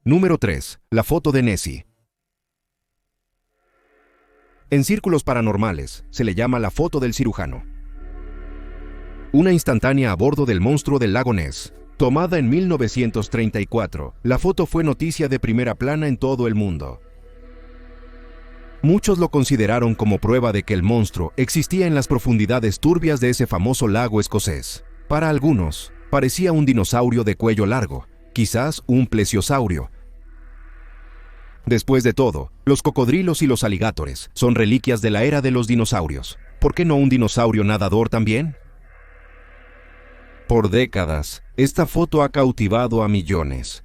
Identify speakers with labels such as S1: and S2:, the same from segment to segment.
S1: Número 3. La foto de Nessie. En círculos paranormales, se le llama la foto del cirujano. Una instantánea a bordo del monstruo del lago Ness. Tomada en 1934, la foto fue noticia de primera plana en todo el mundo. Muchos lo consideraron como prueba de que el monstruo existía en las profundidades turbias de ese famoso lago escocés. Para algunos, parecía un dinosaurio de cuello largo, quizás un plesiosaurio. Después de todo, los cocodrilos y los aligátores son reliquias de la era de los dinosaurios. ¿Por qué no un dinosaurio nadador también? Por décadas, esta foto ha cautivado a millones.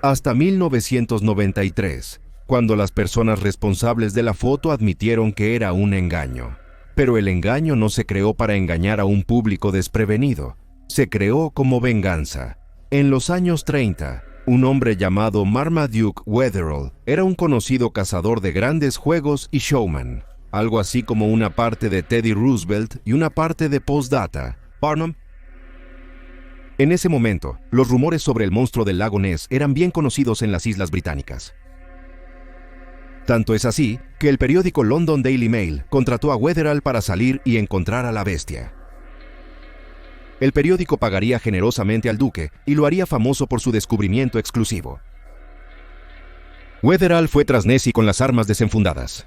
S1: Hasta 1993, cuando las personas responsables de la foto admitieron que era un engaño. Pero el engaño no se creó para engañar a un público desprevenido. Se creó como venganza. En los años 30, un hombre llamado Marmaduke Wetherell era un conocido cazador de grandes juegos y showman. Algo así como una parte de Teddy Roosevelt y una parte de Postdata. Barnum. En ese momento, los rumores sobre el monstruo del lago Ness eran bien conocidos en las Islas Británicas. Tanto es así que el periódico London Daily Mail contrató a Wetherell para salir y encontrar a la bestia. El periódico pagaría generosamente al duque y lo haría famoso por su descubrimiento exclusivo. Wetherell fue tras Nessie con las armas desenfundadas.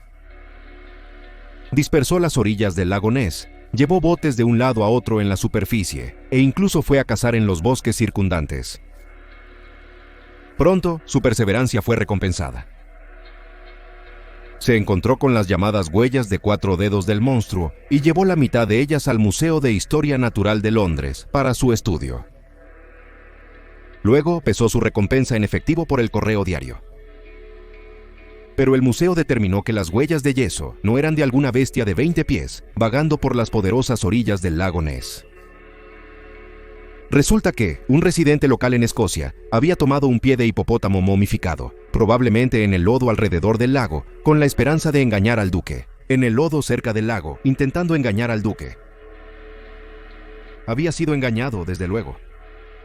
S1: Dispersó las orillas del lago Ness, llevó botes de un lado a otro en la superficie e incluso fue a cazar en los bosques circundantes. Pronto, su perseverancia fue recompensada. Se encontró con las llamadas huellas de 4 dedos del monstruo y llevó la mitad de ellas al Museo de Historia Natural de Londres para su estudio. Luego pesó su recompensa en efectivo por el correo diario. Pero el museo determinó que las huellas de yeso no eran de alguna bestia de 20 pies, vagando por las poderosas orillas del lago Ness. Resulta que un residente local en Escocia había tomado un pie de hipopótamo momificado, probablemente en el lodo alrededor del lago, con la esperanza de engañar al duque. En el lodo cerca del lago, intentando engañar al duque. Había sido engañado, desde luego.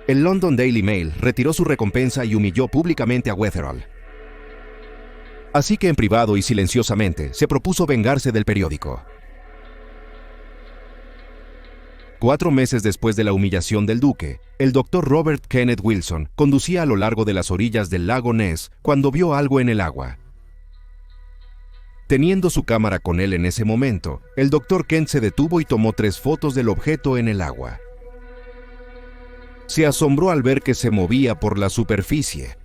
S1: El London Daily Mail retiró su recompensa y humilló públicamente a Wetherell. Así que en privado y silenciosamente se propuso vengarse del periódico. 4 meses después de la humillación del duque, el Dr. Robert Kenneth Wilson conducía a lo largo de las orillas del lago Ness cuando vio algo en el agua. Teniendo su cámara con él en ese momento, el Dr. Kent se detuvo y tomó 3 fotos del objeto en el agua. Se asombró al ver que se movía por la superficie.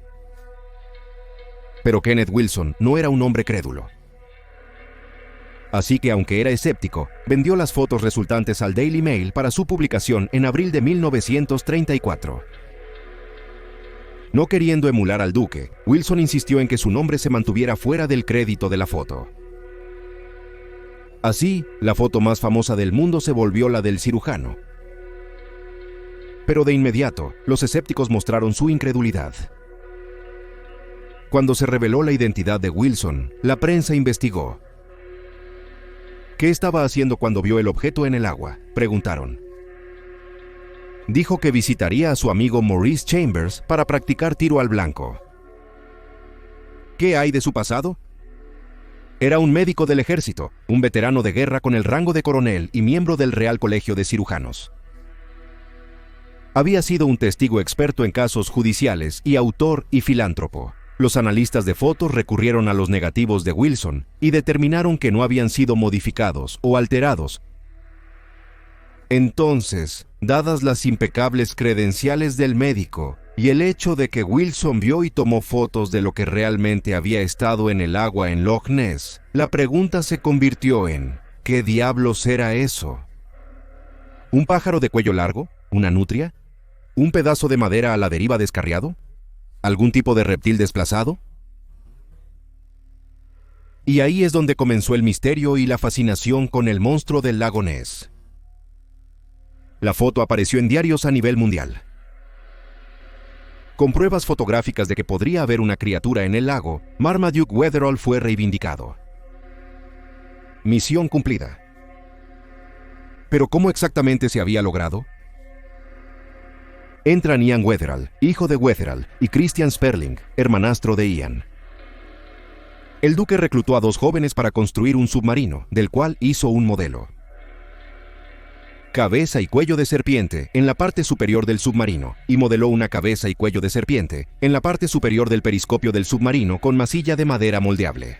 S1: Pero Kenneth Wilson no era un hombre crédulo. Así que, aunque era escéptico, vendió las fotos resultantes al Daily Mail para su publicación en abril de 1934. No queriendo emular al duque, Wilson insistió en que su nombre se mantuviera fuera del crédito de la foto. Así, la foto más famosa del mundo se volvió la del cirujano. Pero de inmediato, los escépticos mostraron su incredulidad. Cuando se reveló la identidad de Wilson, la prensa investigó. ¿Qué estaba haciendo cuando vio el objeto en el agua?, preguntaron. Dijo que visitaría a su amigo Maurice Chambers para practicar tiro al blanco. ¿Qué hay de su pasado? Era un médico del ejército, un veterano de guerra con el rango de coronel y miembro del Real Colegio de Cirujanos. Había sido un testigo experto en casos judiciales y autor y filántropo. Los analistas de fotos recurrieron a los negativos de Wilson y determinaron que no habían sido modificados o alterados. Entonces, dadas las impecables credenciales del médico y el hecho de que Wilson vio y tomó fotos de lo que realmente había estado en el agua en Loch Ness, la pregunta se convirtió en ¿qué diablos era eso? ¿Un pájaro de cuello largo? ¿Una nutria? ¿Un pedazo de madera a la deriva descarriado? ¿Algún tipo de reptil desplazado? Y ahí es donde comenzó el misterio y la fascinación con el monstruo del lago Ness. La foto apareció en diarios a nivel mundial. Con pruebas fotográficas de que podría haber una criatura en el lago, Marmaduke Wetherell fue reivindicado. Misión cumplida. ¿Pero cómo exactamente se había logrado? Entran Ian Wetherill, hijo de Wetherill, y Christian Sperling, hermanastro de Ian. El duque reclutó a 2 jóvenes para construir un submarino, del cual hizo un modelo. Cabeza y cuello de serpiente en la parte superior del submarino, y modeló una cabeza y cuello de serpiente en la parte superior del periscopio del submarino con masilla de madera moldeable.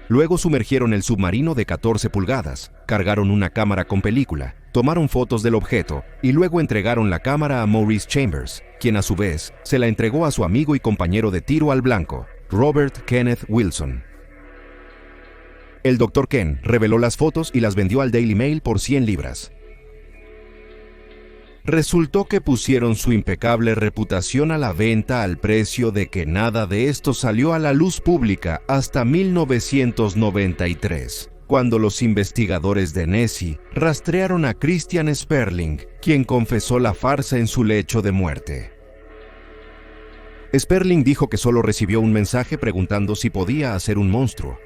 S1: Luego sumergieron el submarino de 14 pulgadas, cargaron una cámara con película, tomaron fotos del objeto y luego entregaron la cámara a Maurice Chambers, quien a su vez se la entregó a su amigo y compañero de tiro al blanco, Robert Kenneth Wilson. El Dr. Ken reveló las fotos y las vendió al Daily Mail por 100 libras. Resultó que pusieron su impecable reputación a la venta al precio de que nada de esto salió a la luz pública hasta 1993, cuando los investigadores de Nessie rastrearon a Christian Sperling, quien confesó la farsa en su lecho de muerte. Sperling dijo que solo recibió un mensaje preguntando si podía hacer un monstruo.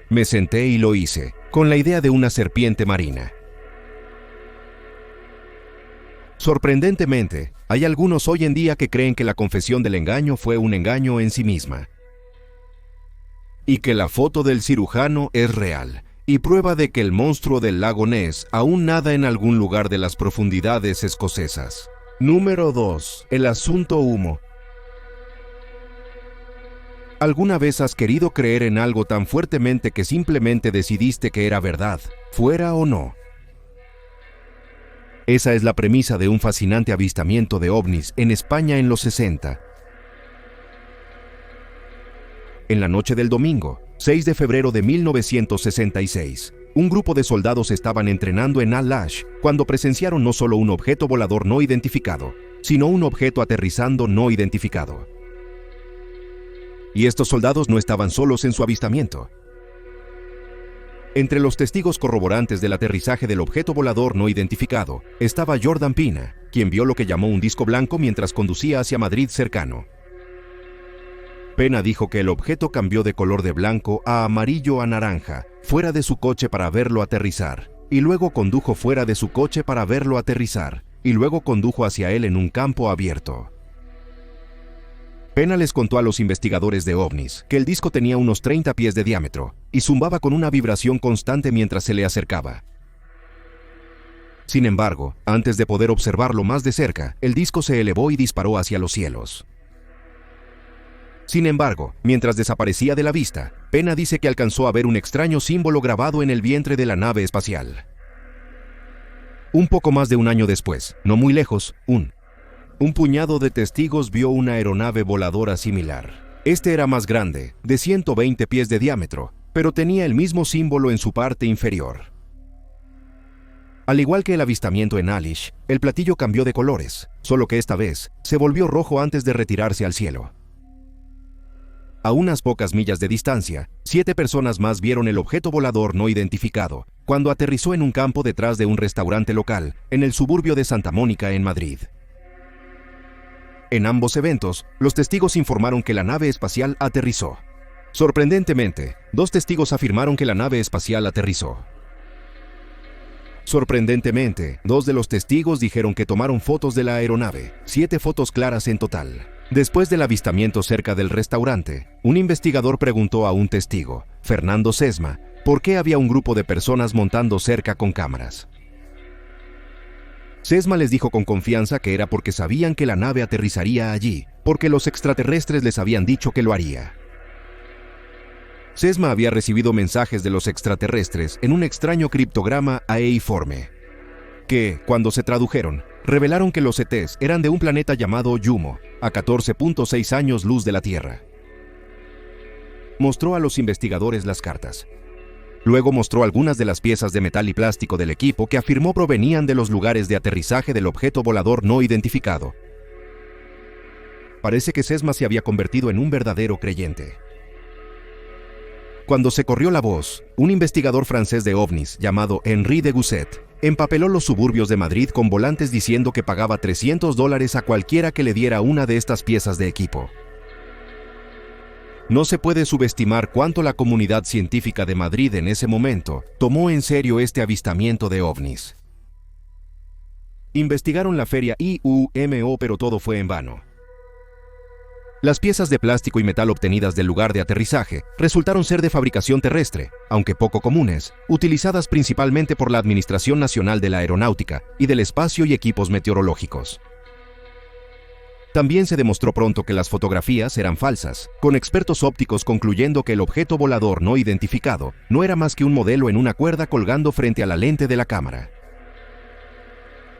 S1: Me senté y lo hice, con la idea de una serpiente marina. Sorprendentemente, hay algunos hoy en día que creen que la confesión del engaño fue un engaño en sí misma. Y que la foto del cirujano es real, y prueba de que el monstruo del lago Ness aún nada en algún lugar de las profundidades escocesas. Número 2. El asunto humo. ¿Alguna vez has querido creer en algo tan fuertemente que simplemente decidiste que era verdad, fuera o no? Esa es la premisa de un fascinante avistamiento de ovnis en España en los 60. En la noche del domingo, 6 de febrero de 1966, un grupo de soldados estaban entrenando en Al-Lash cuando presenciaron no solo un objeto volador no identificado, sino un objeto aterrizando no identificado. Y estos soldados no estaban solos en su avistamiento. Entre los testigos corroborantes del aterrizaje del objeto volador no identificado estaba Jordan Pina, quien vio lo que llamó un disco blanco mientras conducía hacia Madrid cercano. Pena dijo que el objeto cambió de color de blanco a amarillo a naranja fuera de su coche para verlo aterrizar, y luego condujo fuera de su coche para verlo aterrizar, y luego condujo hacia él en un campo abierto. Pena les contó a los investigadores de ovnis que el disco tenía unos 30 pies de diámetro y zumbaba con una vibración constante mientras se le acercaba. Sin embargo, antes de poder observarlo más de cerca, el disco se elevó y disparó hacia los cielos. Sin embargo, mientras desaparecía de la vista, Pena dice que alcanzó a ver un extraño símbolo grabado en el vientre de la nave espacial. Un poco más de un año después, no muy lejos, un puñado de testigos vio una aeronave voladora similar. Este era más grande, de 120 pies de diámetro, pero tenía el mismo símbolo en su parte inferior. Al igual que el avistamiento en Alish, el platillo cambió de colores, solo que esta vez se volvió rojo antes de retirarse al cielo. A unas pocas millas de distancia, 7 personas más vieron el objeto volador no identificado, cuando aterrizó en un campo detrás de un restaurante local, en el suburbio de Santa Mónica, en Madrid. En ambos eventos, los testigos informaron que la nave espacial aterrizó. Sorprendentemente, 2 testigos afirmaron que la nave espacial aterrizó. Sorprendentemente, 2 de los testigos dijeron que tomaron fotos de la aeronave, 7 fotos claras en total. Después del avistamiento cerca del restaurante, un investigador preguntó a un testigo, Fernando Sesma, por qué había un grupo de personas montando cerca con cámaras. Sesma les dijo con confianza que era porque sabían que la nave aterrizaría allí, porque los extraterrestres les habían dicho que lo haría. Sesma había recibido mensajes de los extraterrestres en un extraño criptograma AE-forme, que, cuando se tradujeron, revelaron que los ETs eran de un planeta llamado Yumo, a 14.6 años luz de la Tierra. Mostró a los investigadores las cartas. Luego mostró algunas de las piezas de metal y plástico del equipo que afirmó provenían de los lugares de aterrizaje del objeto volador no identificado. Parece que Sesma se había convertido en un verdadero creyente. Cuando se corrió la voz, un investigador francés de ovnis llamado Henri de Gusset empapeló los suburbios de Madrid con volantes diciendo que pagaba $300 a cualquiera que le diera una de estas piezas de equipo. No se puede subestimar cuánto la comunidad científica de Madrid en ese momento tomó en serio este avistamiento de ovnis. Investigaron la feria IUMO, pero todo fue en vano. Las piezas de plástico y metal obtenidas del lugar de aterrizaje resultaron ser de fabricación terrestre, aunque poco comunes, utilizadas principalmente por la Administración Nacional de la Aeronáutica y del Espacio y equipos meteorológicos. También se demostró pronto que las fotografías eran falsas, con expertos ópticos concluyendo que el objeto volador no identificado no era más que un modelo en una cuerda colgando frente a la lente de la cámara.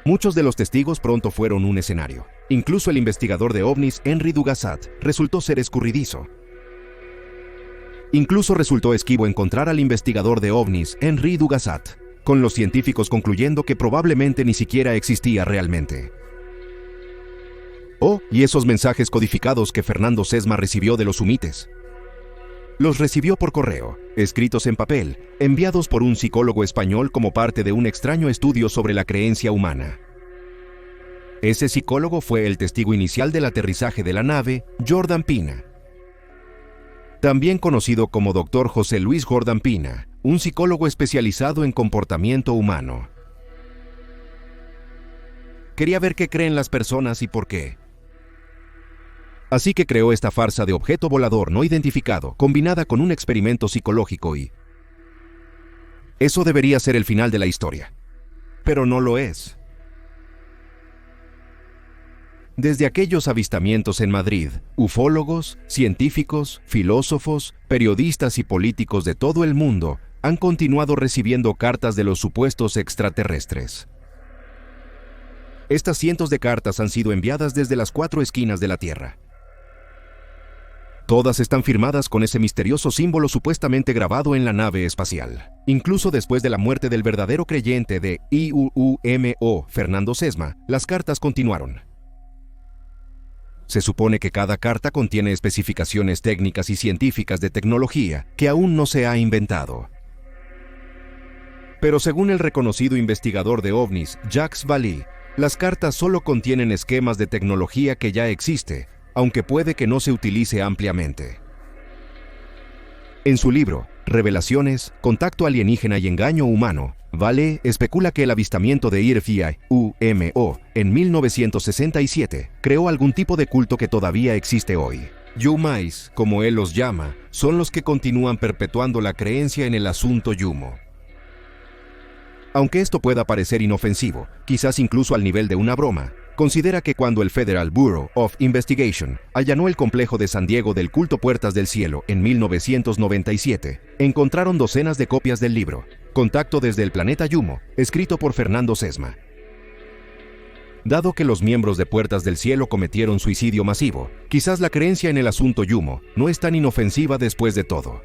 S1: Muchos de los testigos pronto fueron un escenario. Incluso el investigador de ovnis Henry Dugasat resultó ser escurridizo. Incluso resultó esquivo encontrar al investigador de ovnis Henry Dugasat, con los científicos concluyendo que probablemente ni siquiera existía realmente. Oh, y esos mensajes codificados que Fernando Sesma recibió de los humites. Los recibió por correo, escritos en papel, enviados por un psicólogo español como parte de un extraño estudio sobre la creencia humana. Ese psicólogo fue el testigo inicial del aterrizaje de la nave, Jordan Pina. También conocido como Dr. José Luis Jordan Pina, un psicólogo especializado en comportamiento humano. Quería ver qué creen las personas y por qué. Así que creó esta farsa de objeto volador no identificado, combinada con un experimento psicológico y... Eso debería ser el final de la historia. Pero no lo es. Desde aquellos avistamientos en Madrid, ufólogos, científicos, filósofos, periodistas y políticos de todo el mundo han continuado recibiendo cartas de los supuestos extraterrestres. Estas cientos de cartas han sido enviadas desde las 4 esquinas de la Tierra. Todas están firmadas con ese misterioso símbolo supuestamente grabado en la nave espacial. Incluso después de la muerte del verdadero creyente de IUMO, Fernando Sesma, las cartas continuaron. Se supone que cada carta contiene especificaciones técnicas y científicas de tecnología que aún no se ha inventado. Pero según el reconocido investigador de ovnis, Jacques Vallée, las cartas solo contienen esquemas de tecnología que ya existe, aunque puede que no se utilice ampliamente. En su libro, Revelaciones, Contacto Alienígena y Engaño Humano, Vallée especula que el avistamiento de IUMO en 1967 creó algún tipo de culto que todavía existe hoy. Yumais, como él los llama, son los que continúan perpetuando la creencia en el asunto Yumo. Aunque esto pueda parecer inofensivo, quizás incluso al nivel de una broma, considera que cuando el Federal Bureau of Investigation allanó el complejo de San Diego del culto Puertas del Cielo en 1997, encontraron docenas de copias del libro Contacto desde el planeta Yumo, escrito por Fernando Sesma. Dado que los miembros de Puertas del Cielo cometieron suicidio masivo, quizás la creencia en el asunto Yumo no es tan inofensiva después de todo.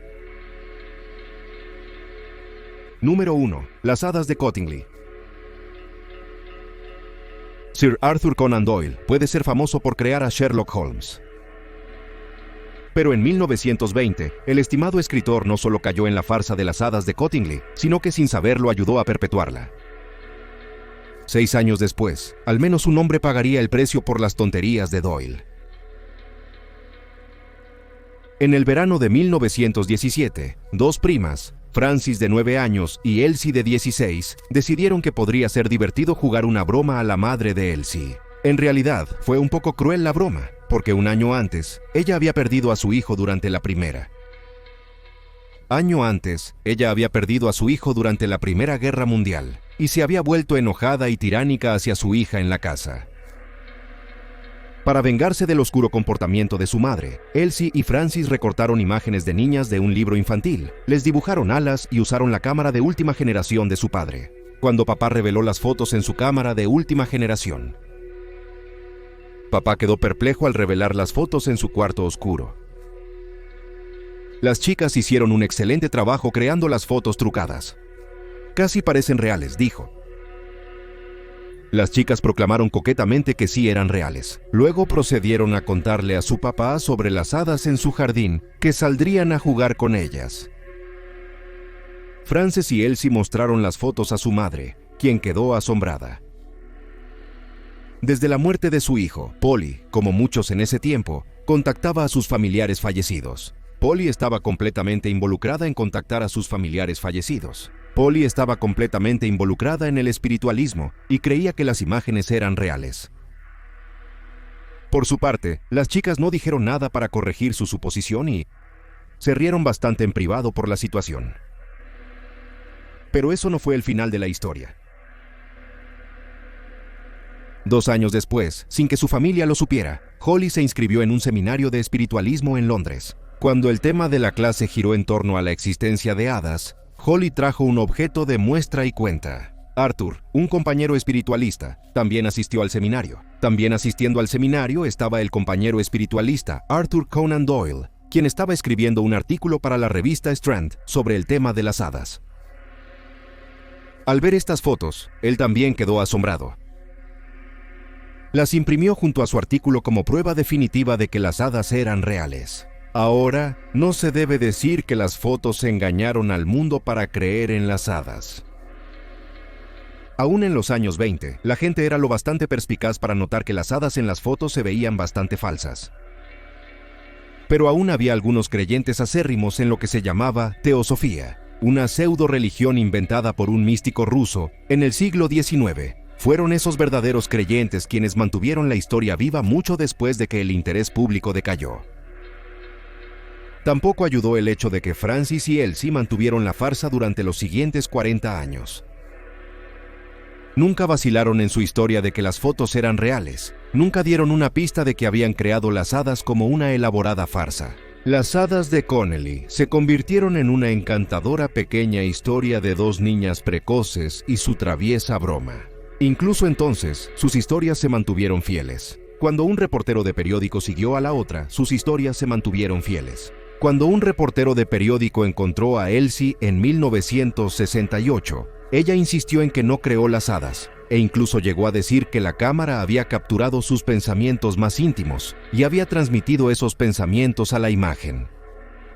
S1: Número 1. Las hadas de Cottingley. Sir Arthur Conan Doyle puede ser famoso por crear a Sherlock Holmes. Pero en 1920, el estimado escritor no solo cayó en la farsa de las hadas de Cottingley, sino que sin saberlo ayudó a perpetuarla. 6 años después, al menos un hombre pagaría el precio por las tonterías de Doyle. En el verano de 1917, 2 primas, Francis de 9 años y Elsie de 16, decidieron que podría ser divertido jugar una broma a la madre de Elsie. En realidad, fue un poco cruel la broma, porque un año antes, ella había perdido a su hijo durante la Primera Guerra Mundial, y se había vuelto enojada y tiránica hacia su hija en la casa. Para vengarse del oscuro comportamiento de su madre, Elsie y Francis recortaron imágenes de niñas de un libro infantil, les dibujaron alas y usaron la cámara de última generación de su padre. Cuando papá reveló las fotos en su cámara de última generación, papá quedó perplejo al revelar las fotos en su cuarto oscuro. Las chicas hicieron un excelente trabajo creando las fotos trucadas. Casi parecen reales, dijo. Las chicas proclamaron coquetamente que sí eran reales. Luego procedieron a contarle a su papá sobre las hadas en su jardín, que saldrían a jugar con ellas. Frances y Elsie mostraron las fotos a su madre, quien quedó asombrada. Desde la muerte de su hijo, Polly, como muchos en ese tiempo, contactaba a sus familiares fallecidos. Polly estaba completamente involucrada en contactar a sus familiares fallecidos. Polly estaba completamente involucrada en el espiritualismo y creía que las imágenes eran reales. Por su parte, las chicas no dijeron nada para corregir su suposición y se rieron bastante en privado por la situación. Pero eso no fue el final de la historia. 2 años después, sin que su familia lo supiera, Holly se inscribió en un seminario de espiritualismo en Londres. Cuando el tema de la clase giró en torno a la existencia de hadas, Holly trajo un objeto de muestra y cuenta. Arthur, un compañero espiritualista, también asistió al seminario. También asistiendo al seminario estaba el compañero espiritualista Arthur Conan Doyle, quien estaba escribiendo un artículo para la revista Strand sobre el tema de las hadas. Al ver estas fotos, él también quedó asombrado. Las imprimió junto a su artículo como prueba definitiva de que las hadas eran reales. Ahora, no se debe decir que las fotos engañaron al mundo para creer en las hadas. Aún en los años 20, la gente era lo bastante perspicaz para notar que las hadas en las fotos se veían bastante falsas. Pero aún había algunos creyentes acérrimos en lo que se llamaba teosofía, una pseudo-religión inventada por un místico ruso en el siglo XIX. Fueron esos verdaderos creyentes quienes mantuvieron la historia viva mucho después de que el interés público decayó. Tampoco ayudó el hecho de que Francis y Elsie mantuvieron la farsa durante los siguientes 40 años. Nunca vacilaron en su historia de que las fotos eran reales. Nunca dieron una pista de que habían creado las hadas como una elaborada farsa. Las hadas de Connelly se convirtieron en una encantadora pequeña historia de 2 niñas precoces y su traviesa broma. Incluso entonces, sus historias se mantuvieron fieles. Cuando un reportero de periódico siguió a la otra, sus historias se mantuvieron fieles. Cuando un reportero de periódico encontró a Elsie en 1968, ella insistió en que no creó las hadas, e incluso llegó a decir que la cámara había capturado sus pensamientos más íntimos y había transmitido esos pensamientos a la imagen.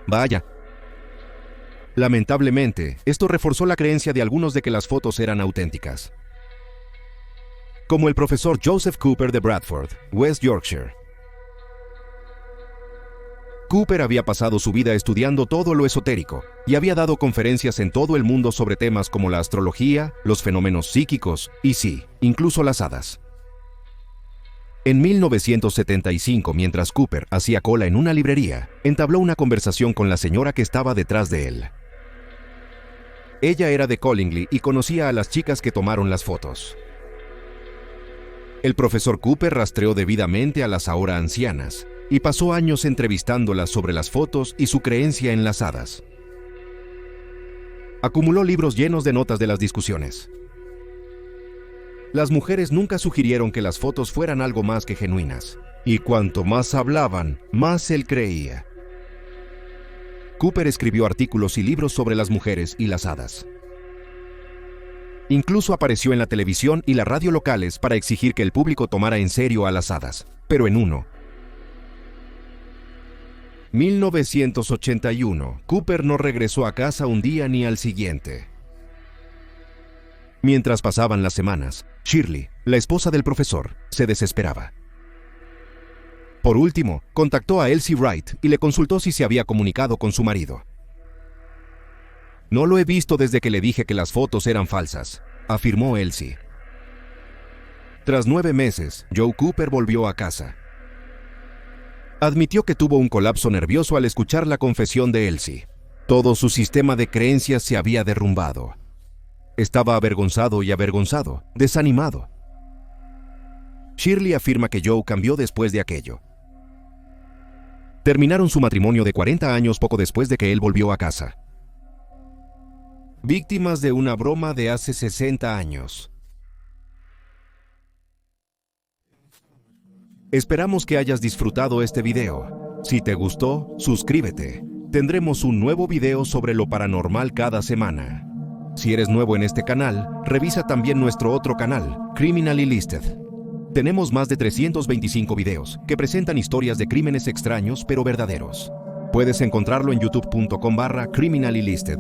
S1: Vaya. Lamentablemente, esto reforzó la creencia de algunos de que las fotos eran auténticas. Como el profesor Joseph Cooper de Bradford, West Yorkshire. Cooper había pasado su vida estudiando todo lo esotérico y había dado conferencias en todo el mundo sobre temas como la astrología, los fenómenos psíquicos y sí, incluso las hadas. En 1975, mientras Cooper hacía cola en una librería, entabló una conversación con la señora que estaba detrás de él. Ella era de Collingley y conocía a las chicas que tomaron las fotos. El profesor Cooper rastreó debidamente a las ahora ancianas y pasó años entrevistándolas sobre las fotos y su creencia en las hadas. Acumuló libros llenos de notas de las discusiones. Las mujeres nunca sugirieron que las fotos fueran algo más que genuinas, y cuanto más hablaban, más él creía. Cooper escribió artículos y libros sobre las mujeres y las hadas. Incluso apareció en la televisión y la radio locales para exigir que el público tomara en serio a las hadas, pero en 1981, Cooper no regresó a casa un día ni al siguiente. Mientras pasaban las semanas, Shirley, la esposa del profesor, se desesperaba. Por último, contactó a Elsie Wright y le consultó si se había comunicado con su marido. No lo he visto desde que le dije que las fotos eran falsas, afirmó Elsie. Tras 9 meses, Joe Cooper volvió a casa. Admitió que tuvo un colapso nervioso al escuchar la confesión de Elsie. Todo su sistema de creencias se había derrumbado. Estaba avergonzado y avergonzado, desanimado. Shirley afirma que Joe cambió después de aquello. Terminaron su matrimonio de 40 años poco después de que él volvió a casa. Víctimas de una broma de hace 60 años. Esperamos que hayas disfrutado este video. Si te gustó, suscríbete. Tendremos un nuevo video sobre lo paranormal cada semana. Si eres nuevo en este canal, revisa también nuestro otro canal, Criminally Listed. Tenemos más de 325 videos que presentan historias de crímenes extraños pero verdaderos. Puedes encontrarlo en youtube.com/Criminally Listed.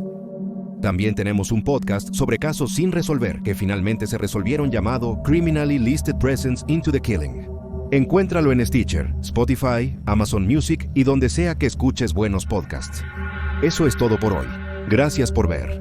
S1: También tenemos un podcast sobre casos sin resolver que finalmente se resolvieron llamado Criminally Listed Presents into the Killing. Encuéntralo en Stitcher, Spotify, Amazon Music y donde sea que escuches buenos podcasts. Eso es todo por hoy. Gracias por ver.